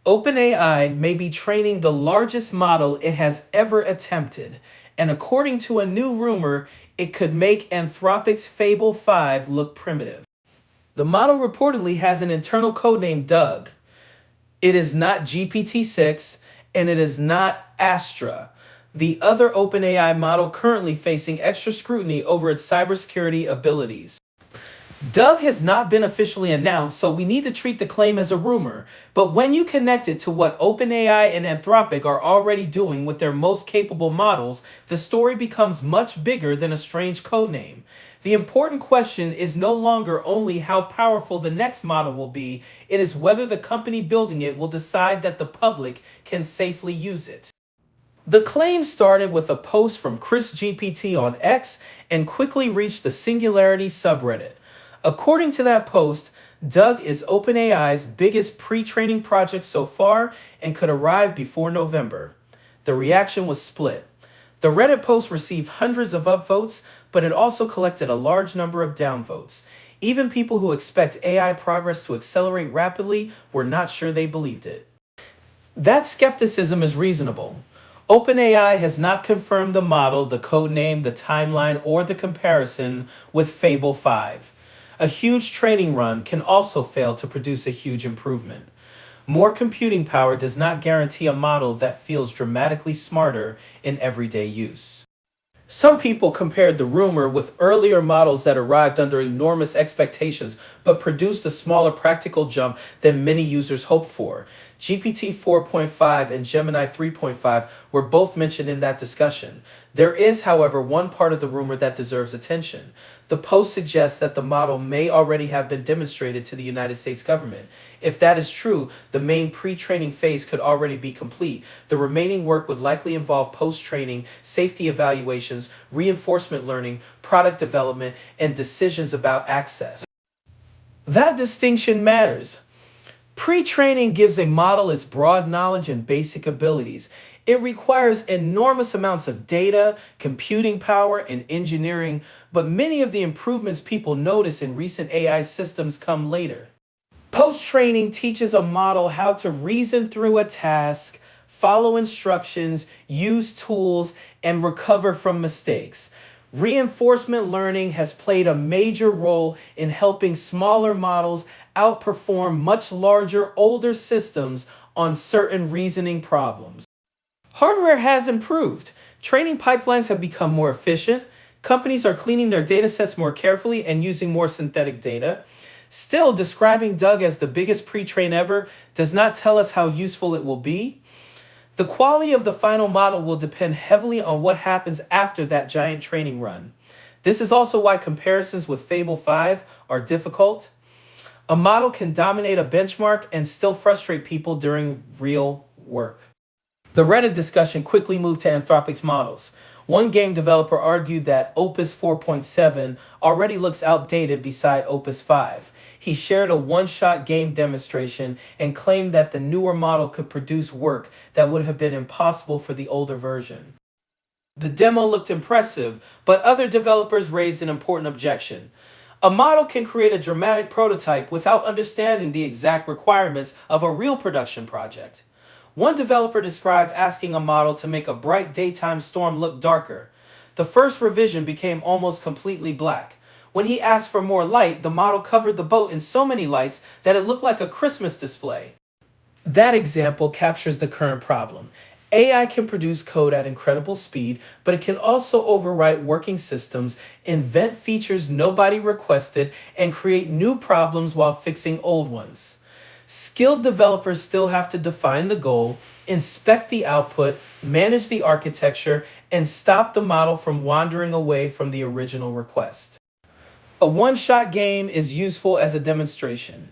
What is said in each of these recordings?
OpenAI may be training the largest model it has ever attempted, and according to a new rumor, it could make Anthropic's Fable 5 look primitive. The model reportedly has an internal codename Doug. It is not GPT-6, and it is not Astra, the other OpenAI model currently facing extra scrutiny over its cybersecurity abilities. Doug has not been officially announced, so we need to treat the claim as a rumor. But when you connect it to what OpenAI and Anthropic are already doing with their most capable models, the story becomes much bigger than a strange codename. The important question is no longer only how powerful the next model will be, it is whether the company building it will decide that the public can safely use it. The claim started with a post from Chris GPT on X and quickly reached the Singularity subreddit. According to that post, Doug is OpenAI's biggest pre-training project so far and could arrive before November. The reaction was split. The Reddit post received hundreds of upvotes, but it also collected a large number of downvotes. Even people who expect AI progress to accelerate rapidly were not sure they believed it. That skepticism is reasonable. OpenAI has not confirmed the model, the codename, the timeline, or the comparison with Fable 5. A huge training run can also fail to produce a huge improvement. More computing power does not guarantee a model that feels dramatically smarter in everyday use. Some people compared the rumor with earlier models that arrived under enormous expectations but produced a smaller practical jump than many users hoped for. GPT 4.5 and Gemini 3.5 were both mentioned in that discussion. There is, however, one part of the rumor that deserves attention. The post suggests that the model may already have been demonstrated to the United States government. If that is true, the main pre-training phase could already be complete. The remaining work would likely involve post-training, safety evaluations, reinforcement learning, product development, and decisions about access. That distinction matters. Pre-training gives a model its broad knowledge and basic abilities. It requires enormous amounts of data, computing power, and engineering, but many of the improvements people notice in recent AI systems come later. Post-training teaches a model how to reason through a task, follow instructions, use tools, and recover from mistakes. Reinforcement learning has played a major role in helping smaller models outperform much larger, older systems on certain reasoning problems. Hardware has improved. Training pipelines have become more efficient. Companies are cleaning their datasets more carefully and using more synthetic data. Still, describing Doug as the biggest pre-train ever does not tell us how useful it will be. The quality of the final model will depend heavily on what happens after that giant training run. This is also why comparisons with Fable 5 are difficult. A model can dominate a benchmark and still frustrate people during real work. The Reddit discussion quickly moved to Anthropic's models. One game developer argued that Opus 4.7 already looks outdated beside Opus 5. He shared a one-shot game demonstration and claimed that the newer model could produce work that would have been impossible for the older version. The demo looked impressive, but other developers raised an important objection. A model can create a dramatic prototype without understanding the exact requirements of a real production project. One developer described asking a model to make a bright daytime storm look darker. The first revision became almost completely black. When he asked for more light, the model covered the boat in so many lights that it looked like a Christmas display. That example captures the current problem. AI can produce code at incredible speed, but it can also overwrite working systems, invent features nobody requested, and create new problems while fixing old ones. Skilled developers still have to define the goal, inspect the output, manage the architecture, and stop the model from wandering away from the original request. A one-shot game is useful as a demonstration.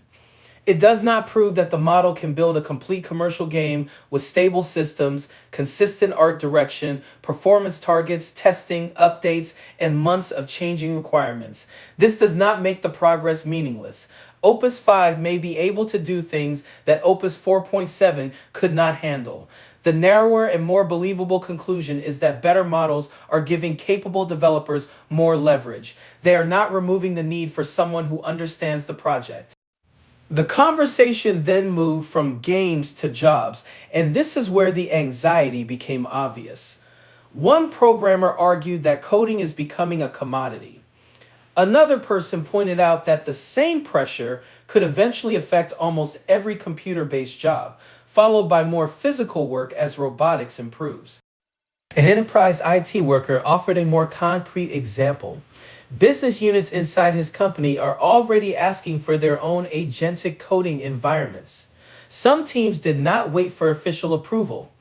It does not prove that the model can build a complete commercial game with stable systems, consistent art direction, performance targets, testing, updates, and months of changing requirements. This does not make the progress meaningless. Opus 5 may be able to do things that Opus 4.7 could not handle. The narrower and more believable conclusion is that better models are giving capable developers more leverage. They are not removing the need for someone who understands the project. The conversation then moved from games to jobs, and this is where the anxiety became obvious. One programmer argued that coding is becoming a commodity. Another person pointed out that the same pressure could eventually affect almost every computer-based job, followed by more physical work as robotics improves. An enterprise IT worker offered a more concrete example. Business units inside his company are already asking for their own agentic coding environments. Some teams did not wait for official approval.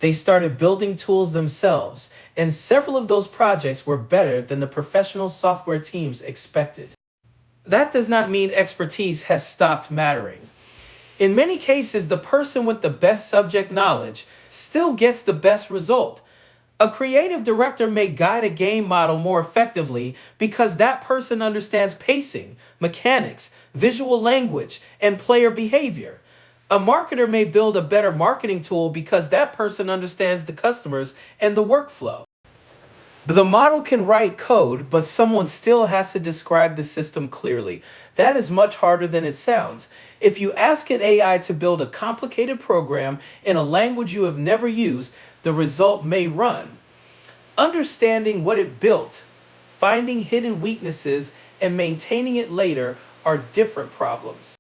They started building tools themselves, and several of those projects were better than the professional software teams expected. That does not mean expertise has stopped mattering. In many cases, the person with the best subject knowledge still gets the best result. A creative director may guide a game model more effectively because that person understands pacing, mechanics, visual language, and player behavior. A marketer may build a better marketing tool because that person understands the customers and the workflow. The model can write code, but someone still has to describe the system clearly. That is much harder than it sounds. If you ask an AI to build a complicated program in a language you have never used, the result may run. Understanding what it built, finding hidden weaknesses, and maintaining it later are different problems.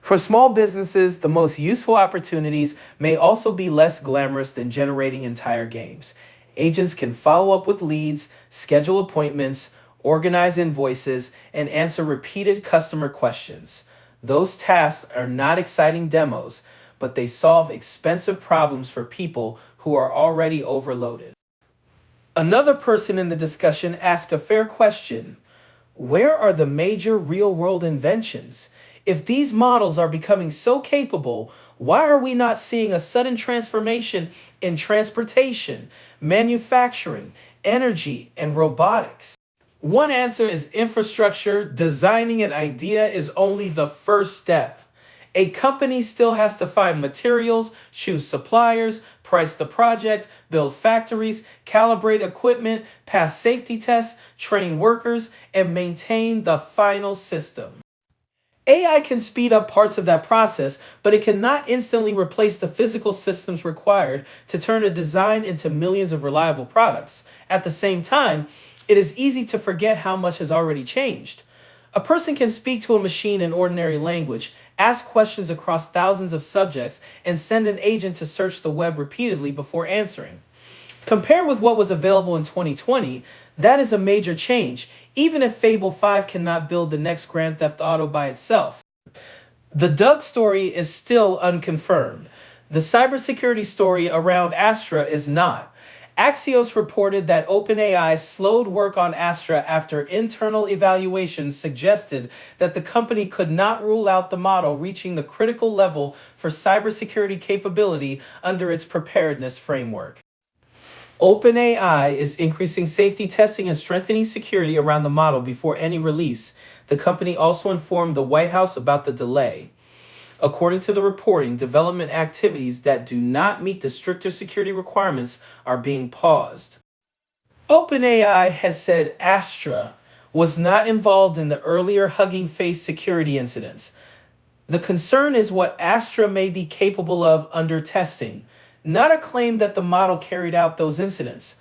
For small businesses, the most useful opportunities may also be less glamorous than generating entire games. Agents can follow up with leads, schedule appointments, organize invoices, and answer repeated customer questions. Those tasks are not exciting demos, but they solve expensive problems for people who are already overloaded. Another person in the discussion asked a fair question. Where are the major real-world inventions? If these models are becoming so capable, why are we not seeing a sudden transformation in transportation, manufacturing, energy, and robotics? One answer is infrastructure. Designing an idea is only the first step. A company still has to find materials, choose suppliers, price the project, build factories, calibrate equipment, pass safety tests, train workers, and maintain the final system. AI can speed up parts of that process, but it cannot instantly replace the physical systems required to turn a design into millions of reliable products. At the same time, it is easy to forget how much has already changed. A person can speak to a machine in ordinary language, ask questions across thousands of subjects, and send an agent to search the web repeatedly before answering. Compared with what was available in 2020, that is a major change, even if Fable 5 cannot build the next Grand Theft Auto by itself. The Doug story is still unconfirmed. The cybersecurity story around Astra is not. Axios reported that OpenAI slowed work on Astra after internal evaluations suggested that the company could not rule out the model reaching the critical level for cybersecurity capability under its preparedness framework. OpenAI is increasing safety testing and strengthening security around the model before any release. The company also informed the White House about the delay. According to the reporting, development activities that do not meet the stricter security requirements are being paused. OpenAI has said Astra was not involved in the earlier Hugging Face security incidents. The concern is what Astra may be capable of under testing, not a claim that the model carried out those incidents.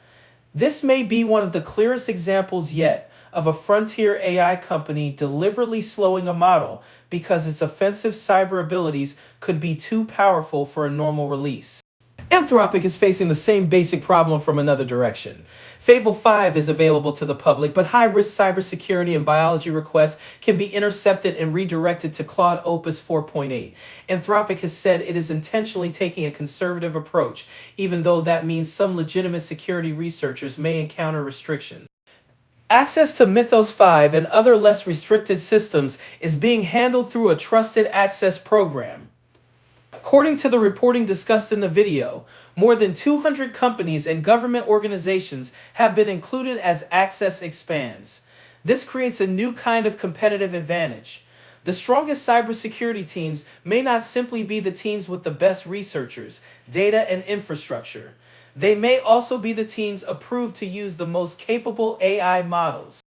This may be one of the clearest examples yet of a frontier AI company deliberately slowing a model because its offensive cyber abilities could be too powerful for a normal release. Anthropic is facing the same basic problem from another direction. Fable 5 is available to the public, but high-risk cybersecurity and biology requests can be intercepted and redirected to Claude Opus 4.8. Anthropic has said it is intentionally taking a conservative approach, even though that means some legitimate security researchers may encounter restrictions. Access to Mythos 5 and other less restricted systems is being handled through a trusted access program. According to the reporting discussed in the video, more than 200 companies and government organizations have been included as access expands. This creates a new kind of competitive advantage. The strongest cybersecurity teams may not simply be the teams with the best researchers, data, and infrastructure. They may also be the teams approved to use the most capable AI models.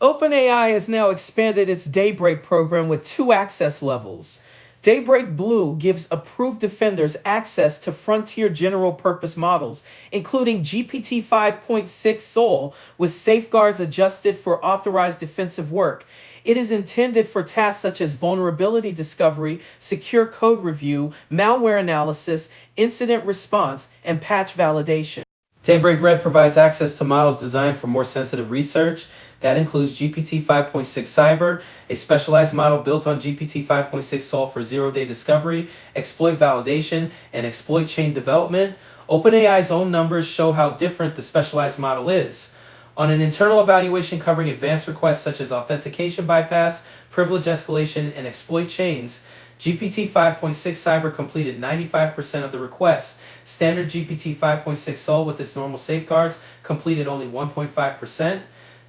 OpenAI has now expanded its Daybreak program with 2 access levels. Daybreak Blue gives approved defenders access to frontier general-purpose models, including GPT 5.6 Sol, with safeguards adjusted for authorized defensive work. It is intended for tasks such as vulnerability discovery, secure code review, malware analysis, incident response, and patch validation. Daybreak Red provides access to models designed for more sensitive research. That includes GPT 5.6 Cyber, a specialized model built on GPT 5.6 Sol for zero-day discovery, exploit validation, and exploit chain development. OpenAI's own numbers show how different the specialized model is. On an internal evaluation covering advanced requests such as authentication bypass, privilege escalation, and exploit chains, GPT 5.6 Cyber completed 95% of the requests. Standard GPT 5.6 Sol with its normal safeguards completed only 1.5%.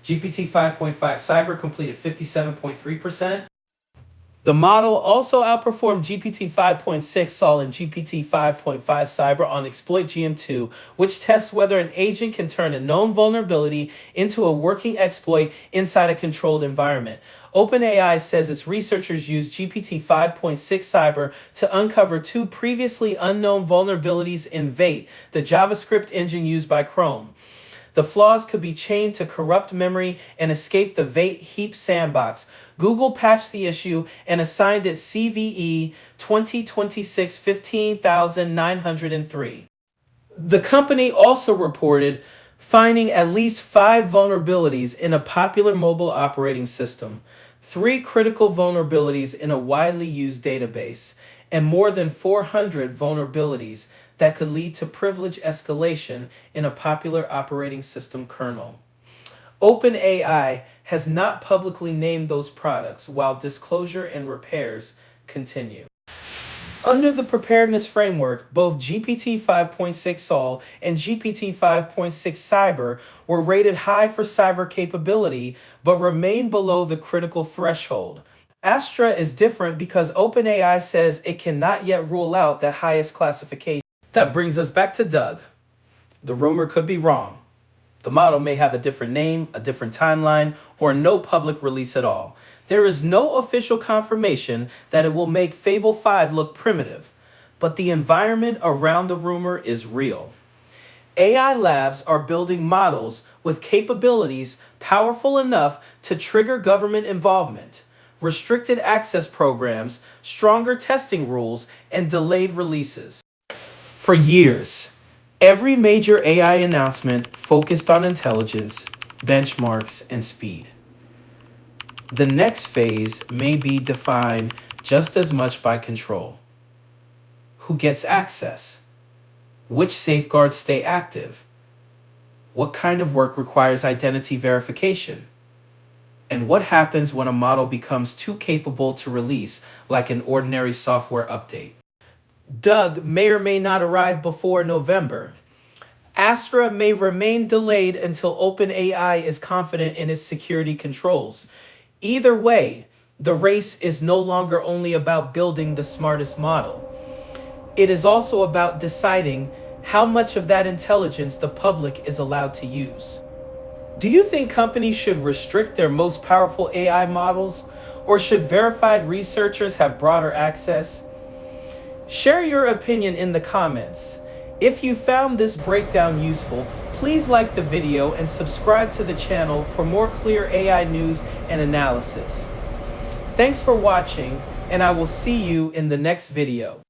GPT 5.5 Cyber completed 57.3%. The model also outperformed GPT 5.6 Sol and GPT 5.5 Cyber on Exploit GM2, which tests whether an agent can turn a known vulnerability into a working exploit inside a controlled environment. OpenAI says its researchers used GPT 5.6 Cyber to uncover 2 previously unknown vulnerabilities in Vate, the JavaScript engine used by Chrome. The flaws could be chained to corrupt memory and escape the Vate heap sandbox. Google patched the issue and assigned it CVE 2026-15903. The company also reported finding at least 5 vulnerabilities in a popular mobile operating system, 3 critical vulnerabilities in a widely used database, and more than 400 vulnerabilities that could lead to privilege escalation in a popular operating system kernel. OpenAI has not publicly named those products while disclosure and repairs continue. Under the preparedness framework, both GPT 5.6 Sol and GPT 5.6 Cyber were rated high for cyber capability, but remain below the critical threshold. Astra is different because OpenAI says it cannot yet rule out the highest classification. That brings us back to Doug. The rumor could be wrong. The model may have a different name, a different timeline, or no public release at all. There is no official confirmation that it will make Fable 5 look primitive, but the environment around the rumor is real. AI labs are building models with capabilities powerful enough to trigger government involvement, restricted access programs, stronger testing rules, and delayed releases. For years, every major AI announcement focused on intelligence, benchmarks, and speed. The next phase may be defined just as much by control. Who gets access? Which safeguards stay active? What kind of work requires identity verification? And what happens when a model becomes too capable to release, like an ordinary software update? Doug may or may not arrive before November. Astra may remain delayed until OpenAI is confident in its security controls. Either way, the race is no longer only about building the smartest model. It is also about deciding how much of that intelligence the public is allowed to use. Do you think companies should restrict their most powerful AI models, or should verified researchers have broader access? Share your opinion in the comments. If you found this breakdown useful, please like the video and subscribe to the channel for more clear AI news and analysis. Thanks for watching, and I will see you in the next video.